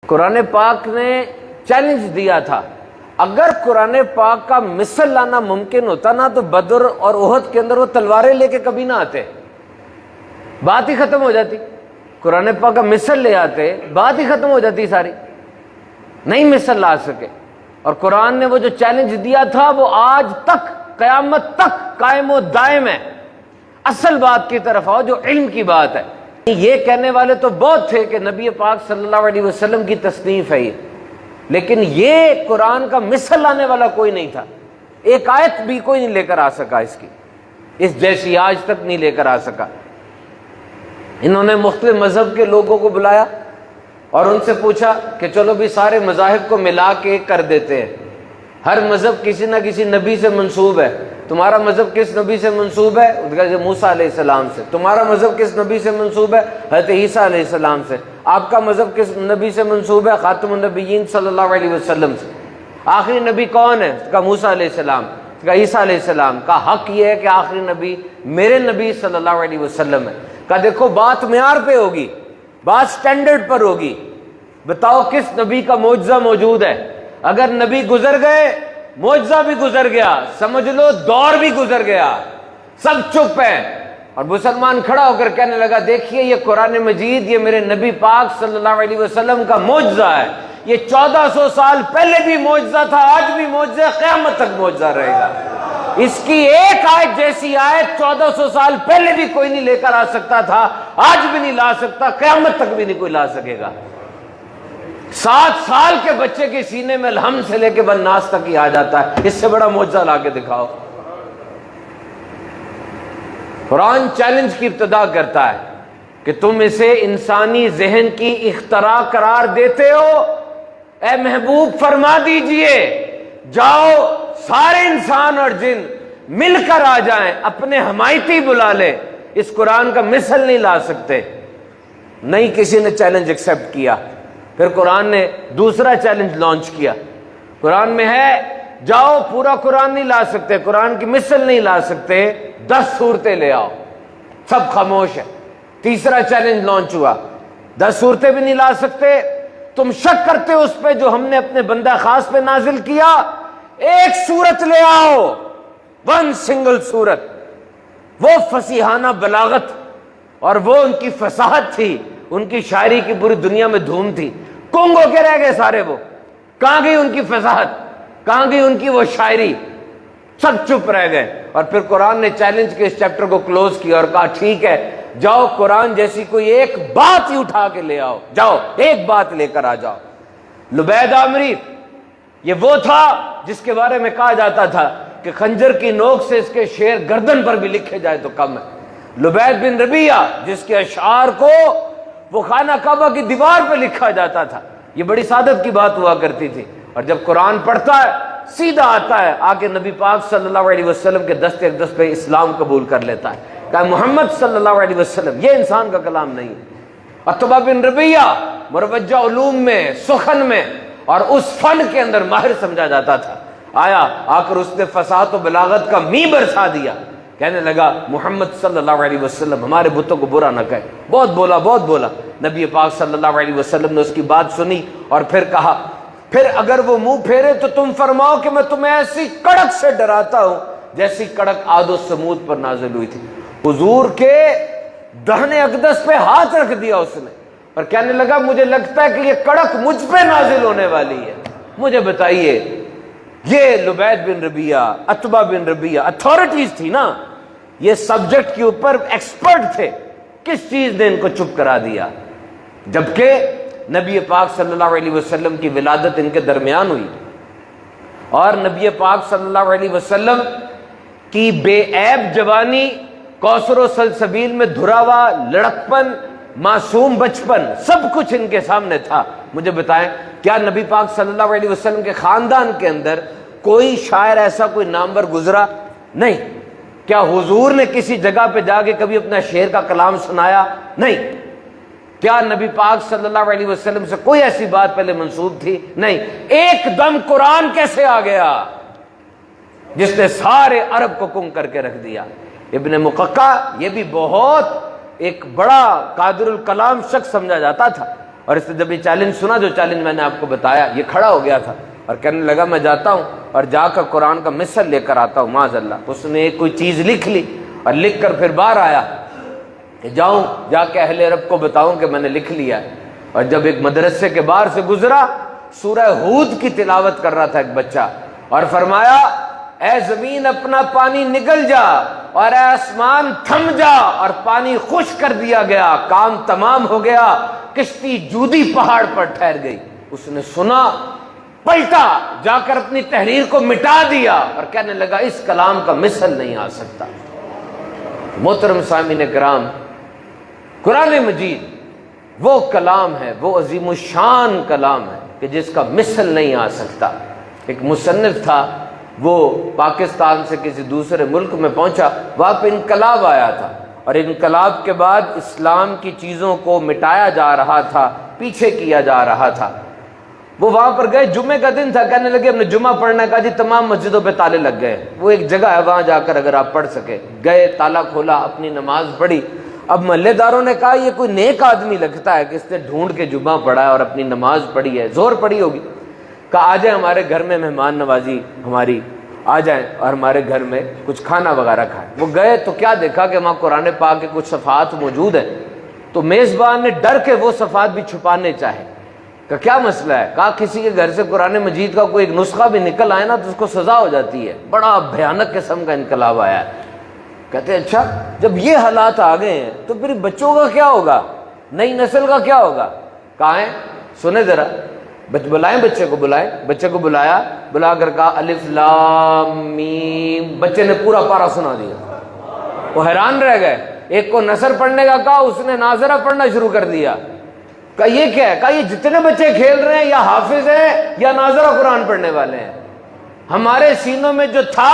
قرآن پاک نے چیلنج دیا تھا، اگر قرآن پاک کا مثل لانا ممکن ہوتا نا تو بدر اور احد کے اندر وہ تلواریں لے کے کبھی نہ آتے، بات ہی ختم ہو جاتی۔ قرآن پاک کا مثل لے آتے، بات ہی ختم ہو جاتی ساری، نہیں مثل لا سکے۔ اور قرآن نے وہ جو چیلنج دیا تھا وہ آج تک قیامت تک قائم و دائم ہے۔ اصل بات کی طرف آؤ جو علم کی بات ہے۔ یہ کہنے والے تو بہت تھے کہ نبی پاک صلی اللہ علیہ وسلم کی تصنیف ہے یہ، لیکن یہ قرآن کا مثل لانے والا کوئی نہیں تھا، ایک آیت بھی کوئی نہیں لے کر آ سکا اس کی، اس جیسی آج تک نہیں لے کر آ سکا۔ انہوں نے مختلف مذہب کے لوگوں کو بلایا اور ان سے پوچھا کہ چلو بھی سارے مذاہب کو ملا کے ایک کر دیتے ہیں، ہر مذہب کسی نہ کسی نبی سے منسوب ہے، تمہارا مذہب کس نبی سے منسوب ہے؟ موسیٰ علیہ السلام سے۔ تمہارا مذہب کس نبی سے منسوب ہے؟ حضرت عیسیٰ علیہ السلام سے۔ آپ کا مذہب کس نبی سے منسوب ہے؟ خاتم النبیین صلی اللہ علیہ وسلم سے۔ آخری نبی کون ہے؟ کہا موسیٰ علیہ السلام، کہا عیسیٰ علیہ السلام۔ کا حق یہ ہے کہ آخری نبی میرے نبی صلی اللہ علیہ وسلم ہے۔ کہا دیکھو بات معیار پہ ہوگی، بات سٹینڈرڈ پر ہوگی، بتاؤ کس نبی کا معجزہ موجود ہے؟ اگر نبی گزر گئے معجزہ بھی گزر گیا، سمجھ لو دور بھی گزر گیا، سب چپ ہیں۔ اور مسلمان کھڑا ہو کر کہنے لگا دیکھیے یہ قرآن مجید یہ میرے نبی پاک صلی اللہ علیہ وسلم کا معجزہ ہے، یہ 1400 سال پہلے بھی معجزہ تھا، آج بھی معجزہ ہے، قیامت تک معجزہ رہے گا۔ اس کی ایک آیت جیسی آیت 1400 سال پہلے بھی کوئی نہیں لے کر آ سکتا تھا، آج بھی نہیں لا سکتا، قیامت تک بھی نہیں کوئی لا سکے گا۔ 7 سال کے بچے کے سینے میں الحمد سے لے کے بالناس تک ہی آ جاتا ہے، اس سے بڑا معجزہ لا کے دکھاؤ۔ قرآن چیلنج کی ابتدا کرتا ہے کہ تم اسے انسانی ذہن کی اختراع قرار دیتے ہو، اے محبوب فرما دیجئے جاؤ سارے انسان اور جن مل کر آ جائیں، اپنے حمایتی بلا لیں، اس قرآن کا مثل نہیں لا سکتے۔ نہیں کسی نے چیلنج ایکسیپٹ کیا۔ پھر قرآن نے دوسرا چیلنج لانچ کیا، قرآن میں ہے جاؤ پورا قرآن نہیں لا سکتے، قرآن کی مثل نہیں لا سکتے، 10 صورتیں لے آؤ، سب خاموش ہے۔ تیسرا چیلنج لانچ ہوا، 10 صورتیں بھی نہیں لا سکتے، تم شک کرتے ہو اس پہ جو ہم نے اپنے بندہ خاص پہ نازل کیا، ایک صورت لے آؤ، 1 سنگل صورت۔ وہ فصیحانہ بلاغت اور وہ ان کی فصاحت تھی، ان کی شاعری کی پوری دنیا میں دھوم تھی، گنگ ہو کے رہ گئے سارے۔ وہ کہاں گئی ان کی فصاحت، کہاں گئی ان کی وہ شاعری، سب چپ رہ گئے۔ اور پھر قرآن نے چیلنج کے اس چیپٹر کو کلوز کیا اور کہا ٹھیک ہے جاؤ قرآن جیسی کوئی ایک بات ہی اٹھا کے لے آؤ، جاؤ ایک بات لے کر آ جاؤ۔ لبید عامری یہ وہ تھا جس کے بارے میں کہا جاتا تھا کہ خنجر کی نوک سے اس کے شعر گردن پر بھی لکھے جائے تو کم ہے۔ لبید بن ربیعہ جس کے اشعار کو وہ خانہ کعبہ کی دیوار پہ لکھا جاتا تھا، یہ بڑی سعادت کی بات ہوا کرتی تھی۔ اور جب قرآن پڑھتا ہے سیدھا آتا ہے، آ کے نبی پاک صلی اللہ علیہ وسلم کے دست اقدس پہ اسلام قبول کر لیتا ہے، کہ محمد صلی اللہ علیہ وسلم، یہ انسان کا کلام نہیں ہے۔ عتبہ بن ربیعہ مروجہ علوم میں، سخن میں اور اس فن کے اندر ماہر سمجھا جاتا تھا، آیا آ کر اس نے فصاحت و بلاغت کا می برسا دیا، کہنے لگا محمد صلی اللہ علیہ وسلم ہمارے بتوں کو برا نہ کہے، بہت بولا بہت بولا۔ نبی پاک صلی اللہ علیہ وسلم نے اس کی بات سنی اور پھر کہا پھر اگر وہ منہ پھیرے تو تم فرماؤ کہ میں تمہیں ایسی کڑک سے ڈراتا ہوں جیسی کڑک عاد و سمود پر نازل ہوئی تھی۔ حضور کے دہنے اقدس پہ ہاتھ رکھ دیا اس نے اور کہنے لگا مجھے لگتا ہے کہ یہ کڑک مجھ پہ نازل ہونے والی ہے، مجھے بتائیے۔ یہ لبید بن ربیعہ، عتبہ بن ربیعہ اتھارٹیز تھی نا، یہ سبجیکٹ کے اوپر ایکسپرٹ تھے، کس چیز نے ان کو چپ کرا دیا؟ جبکہ نبی پاک صلی اللہ علیہ وسلم کی ولادت ان کے درمیان ہوئی اور نبی پاک صلی اللہ علیہ وسلم کی بے عیب جوانی، کوثر و سلسبیل میں دھرا ہوا لڑکپن، معصوم بچپن، سب کچھ ان کے سامنے تھا۔ مجھے بتائیں کیا نبی پاک صلی اللہ علیہ وسلم کے خاندان کے اندر کوئی شاعر ایسا کوئی نامور گزرا؟ نہیں۔ کیا حضور نے کسی جگہ پہ جا کے کبھی اپنا شعر کا کلام سنایا؟ نہیں۔ کیا نبی پاک صلی اللہ علیہ وسلم سے کوئی ایسی بات پہلے منسوب تھی؟ نہیں۔ ایک دم قرآن کیسے آ گیا جس نے سارے عرب کو گم کر کے رکھ دیا؟ ابن مققع یہ بھی بہت ایک بڑا قادر الکلام شخص سمجھا جاتا تھا، اور اس نے جب یہ چیلنج سنا، جو چیلنج میں نے آپ کو بتایا، یہ کھڑا ہو گیا تھا اور کہنے لگا میں جاتا ہوں اور جا کر قرآن کا مثل لے کر آتا ہوں معاذ اللہ۔ اس نے کوئی چیز لکھ لی اور لکھ کر پھر باہر آیا کہ جاؤں جا کے اہل عرب کو بتاؤں کہ میں نے لکھ لیا ہے۔ اور جب ایک مدرسے کے باہر سے گزرا، سورہ ہود کی تلاوت کر رہا تھا ایک بچہ، اور فرمایا اے زمین اپنا پانی نگل جا اور اے آسمان تھم جا، اور پانی خشک کر دیا گیا، کام تمام ہو گیا، کشتی جودی پہاڑ پر ٹھہر گئی۔ اس نے سنا، پلٹا، جا کر اپنی تحریر کو مٹا دیا اور کہنے لگا اس کلام کا مثل نہیں آ سکتا۔ محترم سامعین کرام، قرآن مجید وہ کلام ہے، وہ عظیم الشان کلام ہے کہ جس کا مثل نہیں آ سکتا۔ ایک مصنف تھا، وہ پاکستان سے کسی دوسرے ملک میں پہنچا، وہاں پہ انقلاب آیا تھا، اور انقلاب کے بعد اسلام کی چیزوں کو مٹایا جا رہا تھا، پیچھے کیا جا رہا تھا۔ وہ وہاں پر گئے، جمعے کا دن تھا، کہنے لگے ہم نے جمعہ پڑھنا ہے۔ کہا جی تمام مسجدوں پہ تالے لگ گئے، وہ ایک جگہ ہے وہاں جا کر اگر آپ پڑھ سکے۔ گئے، تالا کھولا، اپنی نماز پڑھی۔ اب محلے داروں نے کہا یہ کوئی نیک آدمی لگتا ہے کہ اس نے ڈھونڈ کے جمعہ پڑھا ہے اور اپنی نماز پڑھی ہے، زور پڑھی ہوگی۔ کہا آ جائیں ہمارے گھر میں مہمان نوازی ہماری، آ جائیں اور ہمارے گھر میں کچھ کھانا وغیرہ کھائیں۔ وہ گئے تو کیا دیکھا کہ وہاں قرآن پاک کے کچھ صفحات موجود ہیں، تو میزبان نے ڈر کے وہ صفحات بھی چھپانے چاہے۔ کہ کیا مسئلہ ہے؟ کہا کسی کے گھر سے قرآن مجید کا کوئی ایک نسخہ بھی نکل آئے نا تو اس کو سزا ہو جاتی ہے، بڑا بھیانک قسم کا انقلاب آیا ہے۔ کہتے ہیں اچھا جب یہ حالات آ گئے ہیں تو پھر بچوں کا کیا ہوگا، نئی نسل کا کیا ہوگا؟ کہاں ہے؟ سنیں ذرا، بلائیں بچے کو، بلائیں بچے کو، بلایا، بلا کر کہا الف لام میم، بچے نے پورا پارا سنا دیا۔ وہ حیران رہ گئے۔ ایک کو نثر پڑھنے کا کہا، اس نے ناظرہ پڑھنا شروع کر دیا۔ کہا یہ کیا ہے؟ کہا یہ جتنے بچے کھیل رہے ہیں یا حافظ ہیں یا ناظرہ قرآن پڑھنے والے ہیں۔ ہمارے سینوں میں جو تھا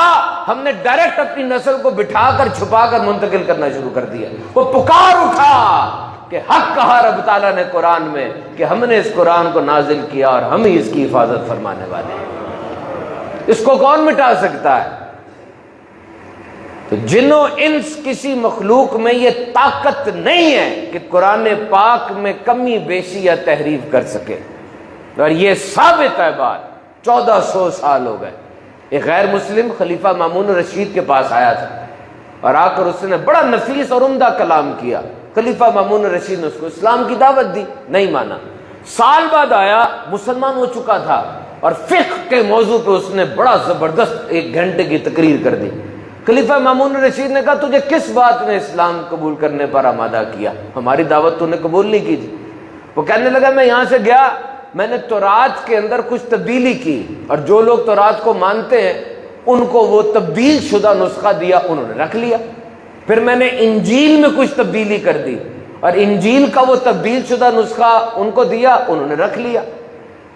ہم نے ڈائریکٹ اپنی نسل کو بٹھا کر چھپا کر منتقل کرنا شروع کر دیا۔ وہ پکار اٹھا کہ حق کہا رب تعالیٰ نے قرآن میں کہ ہم نے اس قرآن کو نازل کیا اور ہم ہی اس کی حفاظت فرمانے والے ہیں۔ اس کو کون مٹا سکتا ہے؟ تو جن و انس کسی مخلوق میں یہ طاقت نہیں ہے کہ قرآن پاک میں کمی بیشی یا تحریف کر سکے، اور یہ ثابت ہے بات۔ 1400 سال ہو گئے۔ ایک غیر مسلم خلیفہ مامون رشید کے پاس آیا تھا اور آ کر اس نے بڑا نفیس اور عمدہ کلام کیا۔ خلیفہ مامون رشید نے اس کو اسلام کی دعوت دی، نہیں مانا۔ سال بعد آیا، مسلمان ہو چکا تھا، اور فقہ کے موضوع پہ اس نے بڑا زبردست 1 گھنٹے کی تقریر کر دی۔ خلیفہ مامون رشید نے کہا تجھے کس بات نے اسلام قبول کرنے پر آمادہ کیا؟ ہماری دعوت تو نے قبول نہیں کی تھی۔ وہ کہنے لگا میں یہاں سے گیا، میں نے تورات کے اندر کچھ تبدیلی کی، اور جو لوگ تورات کو مانتے ہیں ان کو وہ تبدیل شدہ نسخہ دیا، انہوں نے رکھ لیا۔ پھر میں نے انجیل میں کچھ تبدیلی کر دی، اور انجیل کا وہ تبدیل شدہ نسخہ ان کو دیا، انہوں نے رکھ لیا۔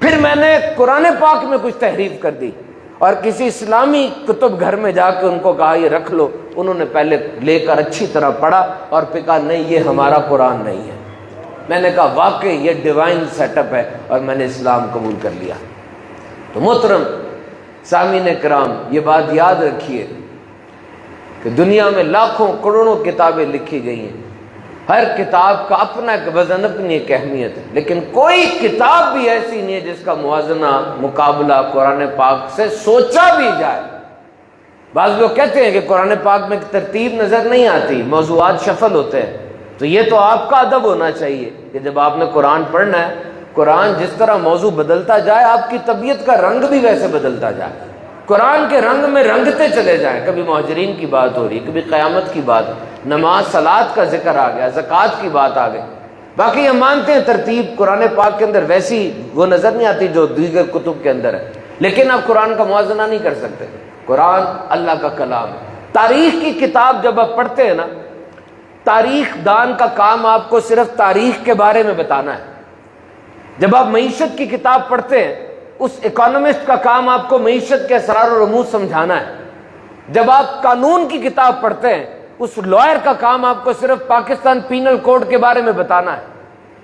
پھر میں نے قرآن پاک میں کچھ تحریف کر دی، اور کسی اسلامی کتب گھر میں جا کے ان کو کہا یہ رکھ لو، انہوں نے پہلے لے کر اچھی طرح پڑھا اور پھر کہا نہیں یہ ہمارا قرآن نہیں ہے۔ میں نے کہا واقعی یہ ڈیوائن سیٹ اپ ہے، اور میں نے اسلام قبول کر لیا۔ تو محترم سامعین کرام، یہ بات یاد رکھیے کہ دنیا میں لاکھوں کروڑوں کتابیں لکھی گئی ہیں، ہر کتاب کا اپنا ایک وزن، اپنی ایک اہمیت ہے، لیکن کوئی کتاب بھی ایسی نہیں ہے جس کا موازنہ، مقابلہ قرآن پاک سے سوچا بھی جائے۔ بعض لوگ کہتے ہیں کہ قرآن پاک میں ایک ترتیب نظر نہیں آتی، موضوعات شفل ہوتے ہیں، تو یہ تو آپ کا ادب ہونا چاہیے کہ جب آپ نے قرآن پڑھنا ہے، قرآن جس طرح موضوع بدلتا جائے آپ کی طبیعت کا رنگ بھی ویسے بدلتا جائے، قرآن کے رنگ میں رنگتے چلے جائیں۔ کبھی مہاجرین کی بات ہو رہی، کبھی قیامت کی بات، نماز صلات کا ذکر آ گیا، زکوٰۃ کی بات آ گئی۔ باقی ہم مانتے ہیں ترتیب قرآن پاک کے اندر ویسی وہ نظر نہیں آتی جو دیگر کتب کے اندر ہے، لیکن آپ قرآن کا موازنہ نہیں کر سکتے۔ قرآن اللہ کا کلام ہے۔ تاریخ کی کتاب جب آپ پڑھتے ہیں نا، تاریخ دان کا کام آپ کو صرف تاریخ کے بارے میں بتانا ہے۔ جب آپ معیشت کی کتاب پڑھتے ہیں، اس اکانومسٹ کا کام آپ کو معیشت کے اسرار و رموز سمجھانا ہے۔ جب آپ قانون کی کتاب پڑھتے ہیں، اس لائر کا کام آپ کو صرف پاکستان پینل کوڈ کے بارے میں بتانا ہے۔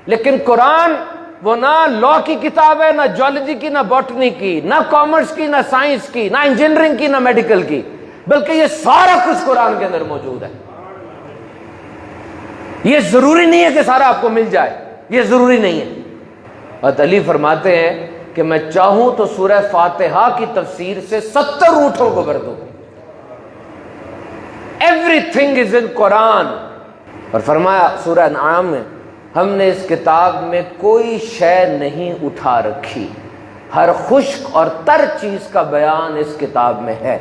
لیکن قرآن وہ نہ لا کی کتاب ہے، نہ جیولوجی کی، نہ باٹنی کی، نہ کامرس کی، نہ سائنس کی، نہ انجینئرنگ کی، نہ میڈیکل کی، بلکہ یہ سارا کچھ قرآن کے اندر موجود ہے۔ یہ ضروری نہیں ہے کہ سارا آپ کو مل جائے، یہ ضروری نہیں ہے، حضرت علی فرماتے ہیں کہ میں چاہوں تو سورہ فاتحہ کی تفسیر سے 70 اونٹوں کو بھر دوں. ایوری تھنگ از ان قرآن. اور فرمایا سورہ انعام میں ہم نے اس کتاب میں کوئی شے نہیں اٹھا رکھی، ہر خشک اور تر چیز کا بیان اس کتاب میں ہے.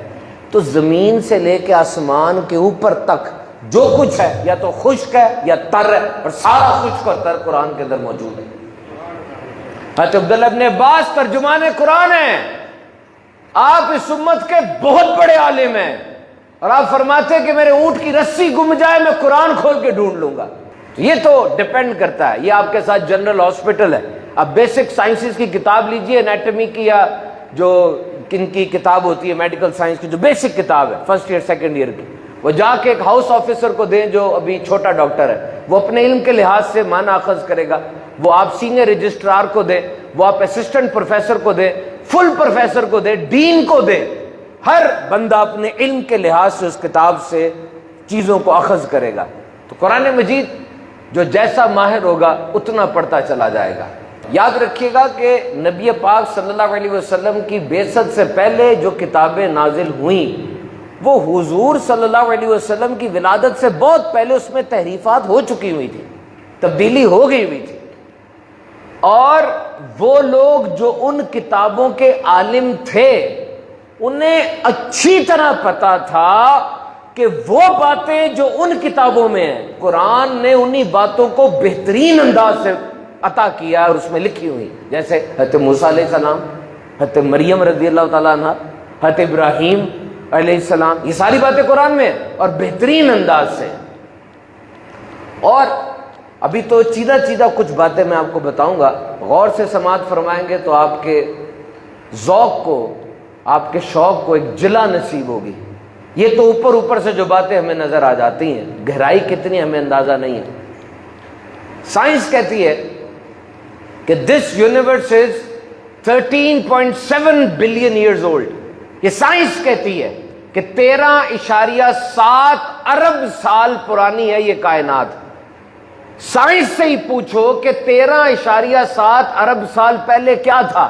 تو زمین سے لے کے آسمان کے اوپر تک جو کچھ ہے یا تو خشک ہے یا تر ہے، اور سارا خشک اور تر قرآن کے اندر موجود ہے. حضرت عبداللہ ابن عباس ترجمان قرآن ہیں، آپ اس امت کے بہت بڑے عالم ہیں، اور آپ فرماتے ہیں کہ میرے اونٹ کی رسی گم جائے میں قرآن کھول کے ڈھونڈ لوں گا. یہ تو ڈیپینڈ کرتا ہے. یہ آپ کے ساتھ جنرل ہاسپٹل ہے. اب بیسک سائنسز کی کتاب لیجئے، انیٹمی کی یا جو کن کی کتاب ہوتی ہے میڈیکل سائنس کی، جو بیسک کتاب ہے فرسٹ ایئر سیکنڈ ایئر کی، وہ جا کے ایک ہاؤس آفیسر کو دیں جو ابھی چھوٹا ڈاکٹر ہے. وہ اپنے علم کے لحاظ سے معنی اخذ کرے گا. وہ آپ سینئر رجسٹرار کو دیں، وہ آپ اسسٹنٹ پروفیسر کو دیں، فل پروفیسر کو دیں، ڈین کو دیں. ہر بندہ اپنے علم کے لحاظ سے اس کتاب سے چیزوں کو اخذ کرے گا. تو قرآن مجید جو جیسا ماہر ہوگا اتنا پڑھتا چلا جائے گا. یاد رکھیے گا کہ نبی پاک صلی اللہ علیہ وسلم کی بعثت سے پہلے جو کتابیں نازل ہوئیں وہ حضور صلی اللہ علیہ وسلم کی ولادت سے بہت پہلے اس میں تحریفات ہو چکی ہوئی تھی، تبدیلی ہو گئی ہوئی تھی. اور وہ لوگ جو ان کتابوں کے عالم تھے انہیں اچھی طرح پتا تھا کہ وہ باتیں جو ان کتابوں میں ہیں قرآن نے انہی باتوں کو بہترین انداز سے عطا کیا اور اس میں لکھی ہوئی. جیسے حضرت موسیٰ علیہ السلام، حضرت مریم رضی اللہ تعالیٰ عنہ، حضرت ابراہیم علیہ السلام، یہ ساری باتیں قرآن میں ہیں اور بہترین انداز سے. اور ابھی تو چیدہ کچھ باتیں میں آپ کو بتاؤں گا، غور سے سماعت فرمائیں گے تو آپ کے ذوق کو، آپ کے شوق کو ایک جلا نصیب ہوگی. یہ تو اوپر سے جو باتیں ہمیں نظر آ جاتی ہیں، گہرائی کتنی ہمیں اندازہ نہیں ہے. سائنس کہتی ہے کہ this universe is 13.7 billion years old. یہ سائنس کہتی ہے کہ 13.7 ارب سال پرانی ہے یہ کائنات. سائنس سے ہی پوچھو کہ 13.7 ارب سال پہلے کیا تھا.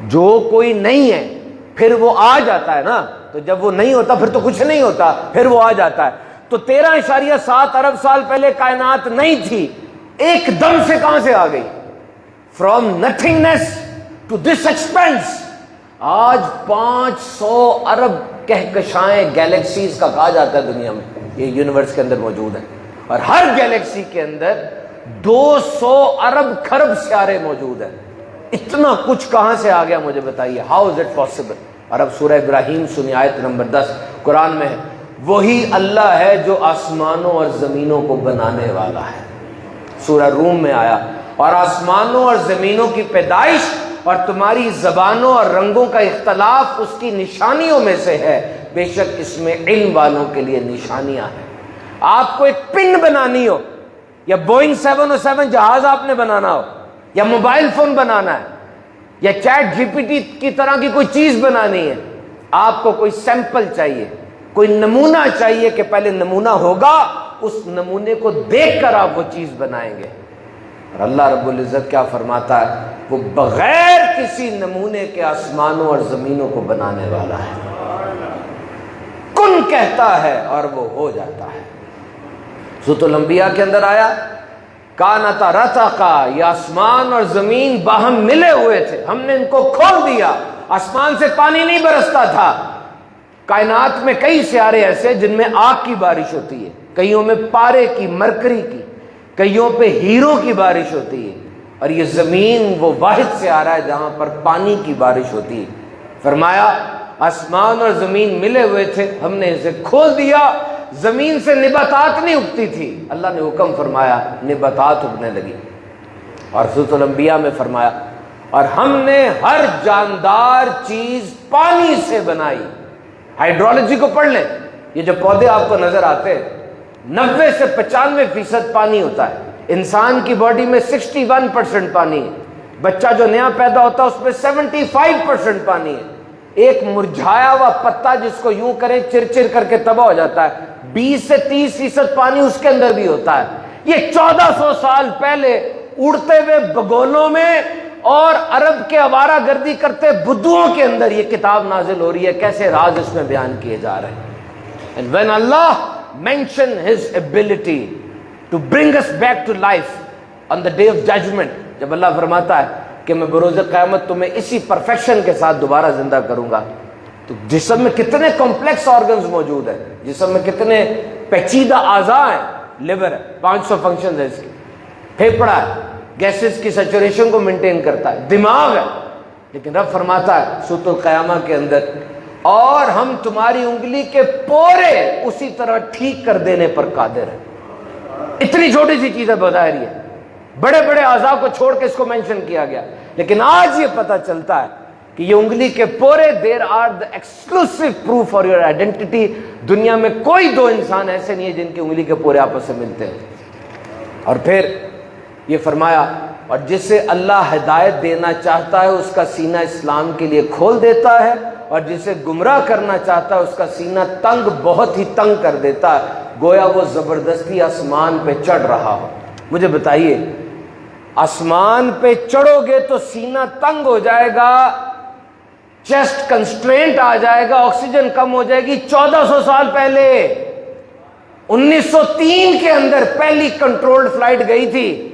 جو کوئی نہیں ہے پھر وہ آ جاتا ہے نا، تو جب وہ نہیں ہوتا پھر تو کچھ نہیں ہوتا، پھر وہ آ جاتا ہے. تو 13.7 ارب سال پہلے کائنات نہیں تھی، ایک دم سے کہاں سے آ گئی؟ From nothingness to this expanse. آج 500 ارب کہکشائیں گیلیکسیز کا کہا جاتا ہے دنیا میں، یہ یونیورس کے اندر موجود ہیں، اور ہر گیلیکسی کے اندر 200 ارب کھرب سیارے موجود ہیں. اتنا کچھ کہاں سے آ گیا مجھے بتائیے، ہاؤ از اٹ پاسبل؟ اور اب سورہ ابراہیم سنی آیت نمبر 10 قرآن میں ہے، وہی اللہ ہے جو آسمانوں اور زمینوں کو بنانے والا ہے. سورہ روم میں آیا، اور آسمانوں اور زمینوں کی پیدائش اور تمہاری زبانوں اور رنگوں کا اختلاف اس کی نشانیوں میں سے ہے، بے شک اس میں علم والوں کے لیے نشانیاں ہیں. آپ کو ایک پن بنانی ہو، یا بوئنگ 707 جہاز آپ نے بنانا ہو، یا موبائل فون بنانا ہے، یا چیٹ جی پی ٹی کی طرح کی کوئی چیز بنانی ہے، آپ کو کوئی سیمپل چاہیے، کوئی نمونہ چاہیے کہ پہلے نمونہ ہوگا، اس نمونے کو دیکھ کر آپ وہ چیز بنائیں گے. اور اللہ رب العزت کیا فرماتا ہے؟ وہ بغیر کسی نمونے کے آسمانوں اور زمینوں کو بنانے والا ہے. کن کہتا ہے اور وہ ہو جاتا ہے. سورۃ الانبیاء کے اندر آیا، کانتا رتقا، یہ آسمان اور زمین باہم ملے ہوئے تھے، ہم نے ان کو کھول دیا. آسمان سے پانی نہیں برستا تھا. کائنات میں کئی سیارے ایسے جن میں آگ کی بارش ہوتی ہے، کئیوں میں پارے کی، مرکری کی، کئیوں پہ ہیروں کی بارش ہوتی ہے، اور یہ زمین وہ واحد سیارہ ہے جہاں پر پانی کی بارش ہوتی ہے. فرمایا آسمان اور زمین ملے ہوئے تھے، ہم نے اسے کھول دیا. زمین سے نباتات نہیں اگتی تھی، اللہ نے حکم فرمایا نباتات اگنے لگی. اور سورۃ الانبیاء میں فرمایا اور ہم نے ہر جاندار چیز پانی سے بنائی. ہائیڈرولوجی کو پڑھ لیں، یہ جو پودے آپ کو نظر آتے ہیں 90 سے 95% پانی ہوتا ہے. انسان کی باڈی میں 61% پانی ہے. بچہ جو نیا پیدا ہوتا ہے اس میں 75% پانی ہے. ایک مرجھایا ہوا پتا جس کو یوں کریں چر چر کر کے تباہ ہو جاتا ہے، 20 سے 30% پانی اس کے اندر بھی ہوتا ہے. یہ 1400 سال پہلے اڑتے ہوئے بگولوں میں اور عرب کے آوارہ گردی کرتے بدھوؤں کے اندر یہ کتاب نازل ہو رہی ہے، کیسے راز اس میں بیان کیے جا رہے ہیں. And when Allah mentioned His ability to bring us back to life on the day of judgment، جب اللہ فرماتا ہے کہ میں بروز قیامت تمہیں اسی پرفیکشن کے ساتھ دوبارہ زندہ کروں گا، تو جسم میں کتنے کمپلیکس آرگنز موجود ہیں، جسم میں کتنے پیچیدہ اعضاء ہیں. لیور ہے، 500 فنکشنز ہے اس کی، پھیپڑا ہے، گیسز کی سیچوریشن کو مینٹین کرتا ہے، دماغ ہے. لیکن رب فرماتا ہے سورۃ القیامہ کے اندر، اور ہم تمہاری انگلی کے پورے اسی طرح ٹھیک کر دینے پر قادر ہیں. اتنی چھوٹی سی چیز ہے بظاہر، یہ بڑے بڑے اعضاء کو چھوڑ کے اس کو مینشن کیا گیا، لیکن آج یہ پتہ چلتا ہے کہ یہ انگلی کے پورے there are the exclusive proof for your identity. دنیا میں کوئی دو انسان ایسے نہیں ہیں جن کی انگلی کے پورے آپس سے ملتے ہیں. اور پھر یہ فرمایا، اور جسے اللہ ہدایت دینا چاہتا ہے اس کا سینہ اسلام کے لیے کھول دیتا ہے، اور جسے گمراہ کرنا چاہتا ہے اس کا سینہ تنگ، بہت ہی تنگ کر دیتا ہے، گویا وہ زبردستی آسمان پہ چڑھ رہا ہو. مجھے بتائیے، آسمان پہ چڑھو گے تو سینہ تنگ ہو جائے گا، چیسٹ کنسٹرینٹ آ جائے گا، آکسیجن کم ہو جائے گی. 1400 سال پہلے 1903 کے اندر پہلی کنٹرولڈ فلائٹ گئی تھی،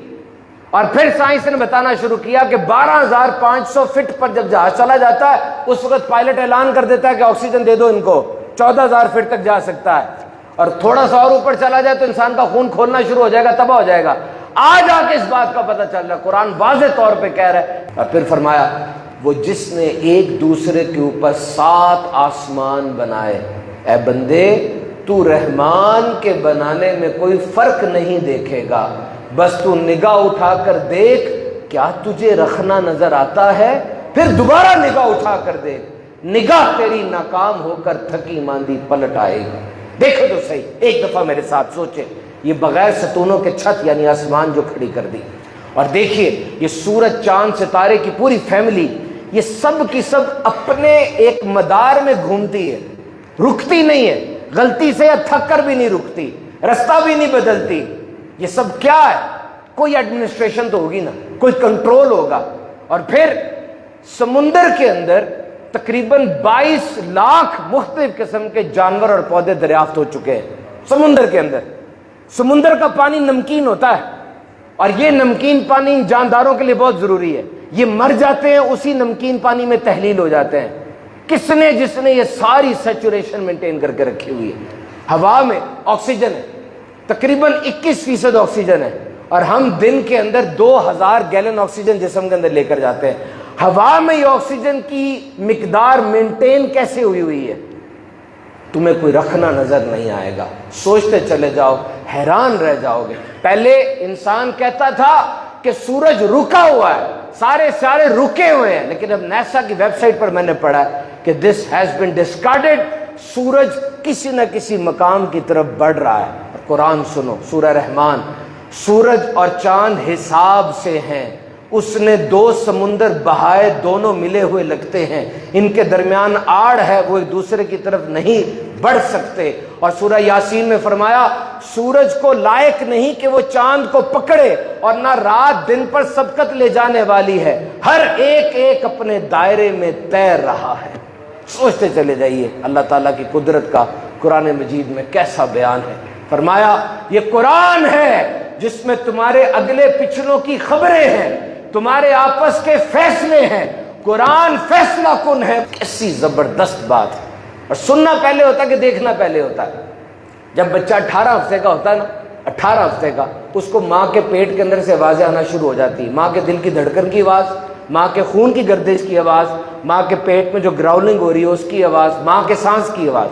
اور پھر سائنس نے بتانا شروع کیا کہ 12,500 فٹ پر جب جہاز چلا جاتا ہے اس وقت پائلٹ اعلان کر دیتا ہے کہ آکسیجن دے دو ان کو، 14,000 فٹ تک جا سکتا ہے. اور تھوڑا سا اور اوپر چلا جائے تو انسان کا خون کھولنا شروع ہو جائے گا، تباہ ہو جائے گا. آج آ کے اس بات کا پتہ چل رہا ہے، قرآن واضح طور پہ کہہ رہا ہے. اور پھر فرمایا، وہ جس نے ایک دوسرے کے اوپر 7 آسمان بنائے، اے بندے تو رحمان کے بنانے میں کوئی فرق نہیں دیکھے گا، بس تو نگاہ اٹھا کر دیکھ، کیا تجھے رکھنا نظر آتا ہے؟ پھر دوبارہ نگاہ اٹھا کر دیکھ، نگاہ تیری ناکام ہو کر تھکی ماندی پلٹ آئے گی. دیکھو تو صحیح، ایک دفعہ میرے ساتھ سوچے، یہ بغیر ستونوں کے چھت یعنی آسمان جو کھڑی کر دی، اور دیکھیے یہ سورج چاند ستارے کی پوری فیملی، یہ سب کی سب اپنے ایک مدار میں گھومتی ہے، رکتی نہیں ہے، غلطی سے یا تھک کر بھی نہیں رکتی، رستہ بھی نہیں بدلتی. یہ سب کیا ہے؟ کوئی ایڈمنسٹریشن تو ہوگی نا، کوئی کنٹرول ہوگا. اور پھر سمندر کے اندر تقریباً 22 لاکھ مختلف قسم کے جانور اور پودے دریافت ہو چکے ہیں سمندر کے اندر. سمندر کا پانی نمکین ہوتا ہے، اور یہ نمکین پانی جانداروں کے لیے بہت ضروری ہے. یہ مر جاتے ہیں، اسی نمکین پانی میں تحلیل ہو جاتے ہیں. کس نے؟ جس نے یہ ساری سیچوریشن مینٹین کر کے رکھی ہوئی ہے. ہوا میں آکسیجن ہے، تقریباً 21% آکسیجن ہے، اور ہم دن کے اندر 2000 گیلن آکسیجن جسم کے اندر لے کر جاتے ہیں. ہوا میں یہ آکسیجن کی مقدار مینٹین کیسے ہوئی ہے؟ تمہیں کوئی رکھنا نظر نہیں آئے گا. سوچتے چلے جاؤ، حیران رہ جاؤ گے. پہلے انسان کہتا تھا کہ سورج رکا ہوا ہے، سارے رکے ہوئے ہیں، لیکن اب نیسا کی ویب سائٹ پر میں نے پڑھا کہ دس ہیز بین ڈسکارڈڈ، سورج کسی نہ کسی مقام کی طرف بڑھ رہا ہے. قرآن سنو، سورہ رحمان، سورج اور چاند حساب سے ہیں، اس نے 2 سمندر بہائے، دونوں ملے ہوئے لگتے ہیں، ان کے درمیان آڑ ہے، وہ ایک دوسرے کی طرف نہیں بڑھ سکتے. اور سورہ یاسین میں فرمایا سورج کو لائق نہیں کہ وہ چاند کو پکڑے، اور نہ رات دن پر سبقت لے جانے والی ہے، ہر ایک اپنے دائرے میں تیر رہا ہے. سوچتے چلے جائیے اللہ تعالیٰ کی قدرت کا قرآن مجید میں کیسا بیان ہے. فرمایا یہ قرآن ہے جس میں تمہارے اگلے پچھلوں کی خبریں ہیں، تمہارے آپس کے فیصلے ہیں. قرآن فیصلہ کن ہے. کیسی زبردست بات ہے. اور سننا پہلے ہوتا ہے کہ دیکھنا پہلے ہوتا ہے. جب بچہ 18 ہفتے کا ہوتا ہے نا، 18 ہفتے کا، اس کو ماں کے پیٹ کے اندر سے آوازیں آنا شروع ہو جاتی ہیں. ماں کے دل کی دھڑکن کی آواز، ماں کے خون کی گردش کی آواز، ماں کے پیٹ میں جو گراؤلنگ ہو رہی ہے اس کی آواز، ماں کے سانس کی آواز.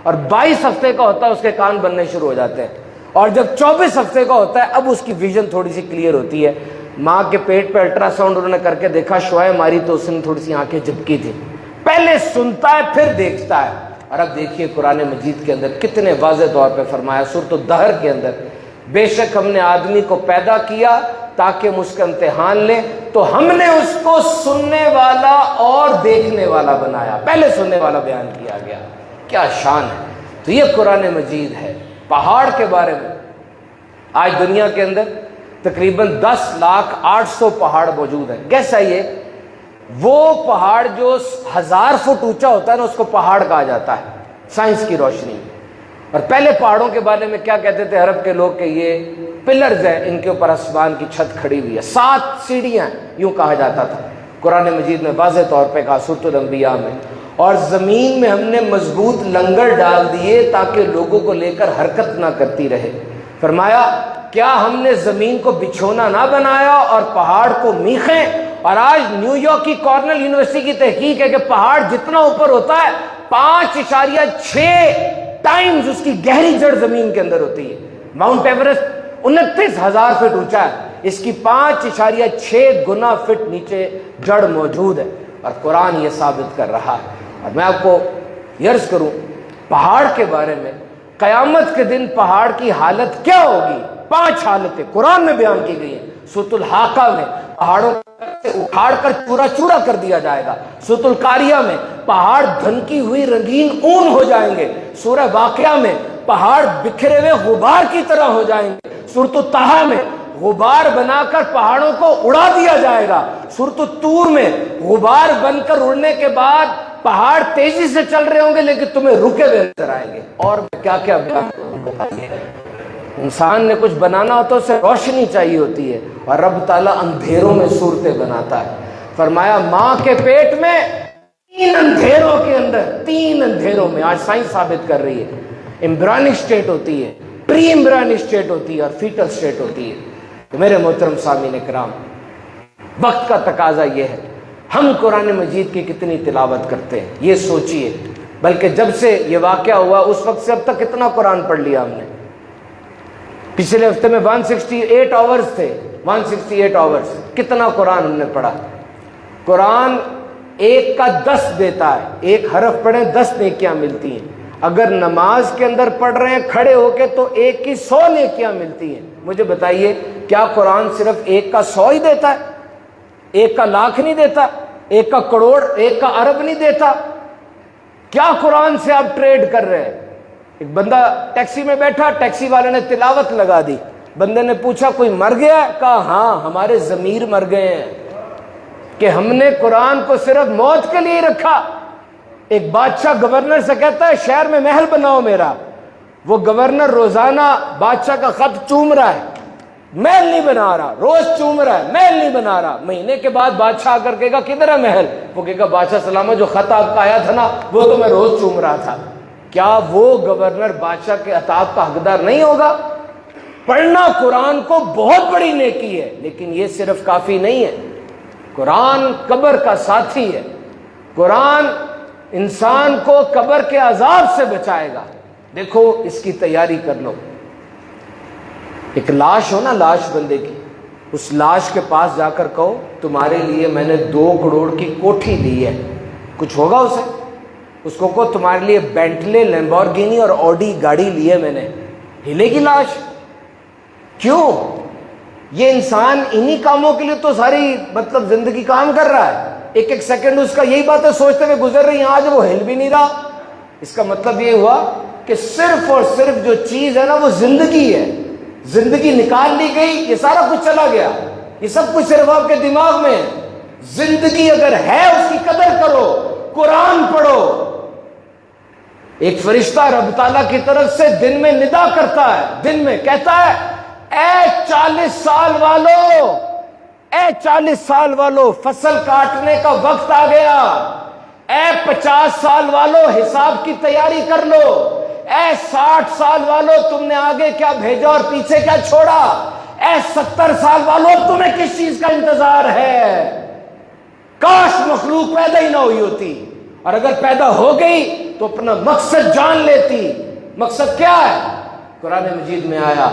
اور 22 ہفتے کا ہوتا ہے اس کے کان بننے شروع ہو جاتے ہیں. اور جب 24 ہفتے کا ہوتا ہے اب اس کی ویژن تھوڑی سی کلیئر ہوتی ہے. ماں کے پیٹ پہ الٹرا ساؤنڈ انہوں نے کر کے دیکھا، شعاع ماری تو اس نے تھوڑی سی آنکھیں جھپکی تھی. پہلے سنتا ہے پھر دیکھتا ہے. اور اب دیکھیے قرآن مجید کے اندر کتنے واضح طور پہ فرمایا سورۃ الدہر کے اندر، بے شک ہم نے آدمی کو پیدا کیا تاکہ ہم اس کا امتحان لیں، تو ہم نے اس کو سننے والا اور دیکھنے والا بنایا. پہلے سننے والا بیان کیا گیا. کیا شان ہے. تو یہ قرآن مجید ہے. پہاڑ کے بارے میں آج دنیا کے اندر تقریباً 10,08,000 پہاڑ موجود ہیں. گیس آئیے وہ پہاڑ جو 1000 فٹ اونچا ہوتا ہے نا اس کو پہاڑ کہا جاتا ہے سائنس کی روشنی میں. اور پہلے پہاڑوں کے بارے میں کیا کہتے تھے عرب کے لوگ کہ یہ پلرز ہیں, ان کے اوپر آسمان کی چھت کھڑی ہوئی ہے, 7 سیڑھیاں یوں کہا جاتا تھا. قرآن مجید میں واضح طور پہ کہا سورۃ الانبیاء میں, اور زمین میں ہم نے مضبوط لنگر ڈال دیے تاکہ لوگوں کو لے کر حرکت نہ کرتی رہے. فرمایا کیا ہم نے زمین کو بچھونا نہ بنایا اور پہاڑ کو میخیں. اور آج نیو یارک کی کارنل یونیورسٹی کی تحقیق ہے کہ پہاڑ جتنا اوپر ہوتا ہے 5.6 ٹائمز اس کی گہری جڑ زمین کے اندر ہوتی ہے. ماؤنٹ ایورسٹ 29,000 فٹ اونچا ہے, اس کی 5.6 گنا فٹ نیچے جڑ موجود ہے. اور قرآن یہ ثابت کر رہا ہے. اور میں آپ کو عرض کروں پہاڑ کے بارے میں, قیامت کے دن پہاڑ کی حالت کیا ہوگی. 5 حالتیں قرآن میں بیان کی گئی ہیں. سورۃ الحاقہ میں پہاڑوں سے اکھاڑ کر چورا چورا کر دیا جائے گا. سورۃ القاریہ میں پہاڑ دھنکی ہوئی رنگین اون ہو جائیں گے. سورہ واقعہ میں پہاڑ بکھرے ہوئے غبار کی طرح ہو جائیں گے. سورۃ الطٰہٰ میں غبار بنا کر پہاڑوں کو اڑا دیا جائے گا. سورۃ الطور میں غبار بن کر اڑنے کے بعد پہاڑ تیزی سے چل رہے ہوں گے لیکن تمہیں رکے ہوئے نظر آئیں گے. اور کیا کیا انسان نے کچھ بنانا ہو تو اسے روشنی چاہیے ہوتی ہے, اور رب تعالیٰ اندھیروں میں صورتیں بناتا ہے. فرمایا ماں کے پیٹ میں 3 اندھیروں کے اندر, 3 اندھیروں میں, آج سائنس ثابت کر رہی ہے, ایمبرینک سٹیٹ ہوتی ہے, پری ایمبرینک سٹیٹ ہوتی ہے اور فیٹل سٹیٹ ہوتی ہے. تو میرے محترم سامعین کرام, وقت کا تقاضا یہ ہے ہم قرآن مجید کی کتنی تلاوت کرتے ہیں یہ سوچئے. بلکہ جب سے یہ واقعہ ہوا اس وقت سے اب تک کتنا قرآن پڑھ لیا ہم نے. پچھلے ہفتے میں 168 آورز تھے, 168 آورز. کتنا قرآن ہم نے پڑھا. قرآن 1 کا 10 دیتا ہے, 1 حرف پڑھیں 10 نیکیاں ملتی ہیں. اگر نماز کے اندر پڑھ رہے ہیں کھڑے ہو کے تو 1 کی 100 نیکیاں ملتی ہیں. مجھے بتائیے کیا قرآن صرف 1 کا 100 ہی دیتا ہے, 1 کا لاکھ نہیں دیتا, 1 کا کروڑ, 1 کا ارب نہیں دیتا. کیا قرآن سے آپ ٹریڈ کر رہے ہیں. ایک بندہ ٹیکسی میں بیٹھا, ٹیکسی والے نے تلاوت لگا دی. بندے نے پوچھا کوئی مر گیا ہے؟ کہا ہاں ہمارے ضمیر مر گئے ہیں کہ ہم نے قرآن کو صرف موت کے لیے رکھا. ایک بادشاہ گورنر سے کہتا ہے شہر میں محل بناؤ میرا. وہ گورنر روزانہ بادشاہ کا خط چوم رہا ہے, محل نہیں بنا رہا, روز چوم رہا ہے, محل نہیں بنا رہا. مہینے کے بعد بادشاہ آ کر کہے گا کدھر ہے محل. وہ کہے گا بادشاہ سلامت جو خط آپ کا آیا تھا نا وہ تو میں روز چوم رہا تھا. کیا وہ گورنر بادشاہ کے عطاب کا حقدار نہیں ہوگا؟ پڑھنا قرآن کو بہت بڑی نیکی ہے, لیکن یہ صرف کافی نہیں ہے. قرآن قبر کا ساتھی ہے. قرآن انسان کو قبر کے عذاب سے بچائے گا. دیکھو اس کی تیاری کر لو. ایک لاش ہو نا, لاش بندے کی, اس لاش کے پاس جا کر کہو تمہارے لیے میں نے 2 کروڑ کی کوٹھی لی ہے, کچھ ہوگا اسے؟ اس کو کہو تمہارے لیے بینٹلے, لیمبورگینی اور آڈی گاڑی لی ہے میں نے, ہلے گی لاش؟ کیوں؟ یہ انسان انہی کاموں کے لیے تو ساری زندگی کام کر رہا ہے. ایک ایک سیکنڈ اس کا یہی باتیں سوچتے ہوئے گزر رہی ہیں, آج وہ ہل بھی نہیں رہا. اس کا مطلب یہ ہوا کہ صرف اور صرف جو چیز ہے نا وہ زندگی ہے. زندگی نکال لی گئی, یہ سارا کچھ چلا گیا, یہ سب کچھ صرف آپ کے دماغ میں ہے. زندگی اگر ہے اس کی قدر کرو, قرآن پڑھو. ایک فرشتہ رب تعالیٰ کی طرف سے دن میں ندا کرتا ہے, دن میں کہتا ہے اے 40 سال والو, اے 40 سال والو فصل کاٹنے کا وقت آ گیا. اے 50 سال والو حساب کی تیاری کر لو. اے 60 سال والو تم نے آگے کیا بھیجا اور پیچھے کیا چھوڑا. اے 70 سال والو تمہیں کس چیز کا انتظار ہے. کاش مخلوق پیدا ہی نہ ہوئی ہوتی, اور اگر پیدا ہو گئی تو اپنا مقصد جان لیتی. مقصد کیا ہے؟ قرآن مجید میں آیا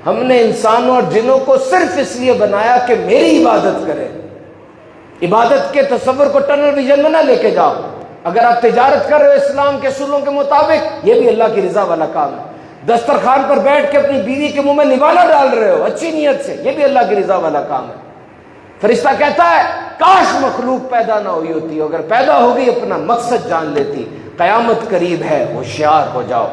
ہم نے انسانوں اور جنوں کو صرف اس لیے بنایا کہ میری عبادت کرے. عبادت کے تصور کو ٹنل ویژن میں نہ لے کے جاؤ. اگر آپ تجارت کر رہے ہو اسلام کے اصولوں کے مطابق, یہ بھی اللہ کی رضا والا کام ہے. دسترخوان پر بیٹھ کے اپنی بیوی کے منہ میں نوالا ڈال رہے ہو اچھی نیت سے, یہ بھی اللہ کی رضا والا کام ہے. فرشتہ کہتا ہے کاش مخلوق پیدا نہ ہوئی ہوتی, اگر پیدا ہو گئی اپنا مقصد جان لیتی. قیامت قریب ہے, ہوشیار ہو جاؤ.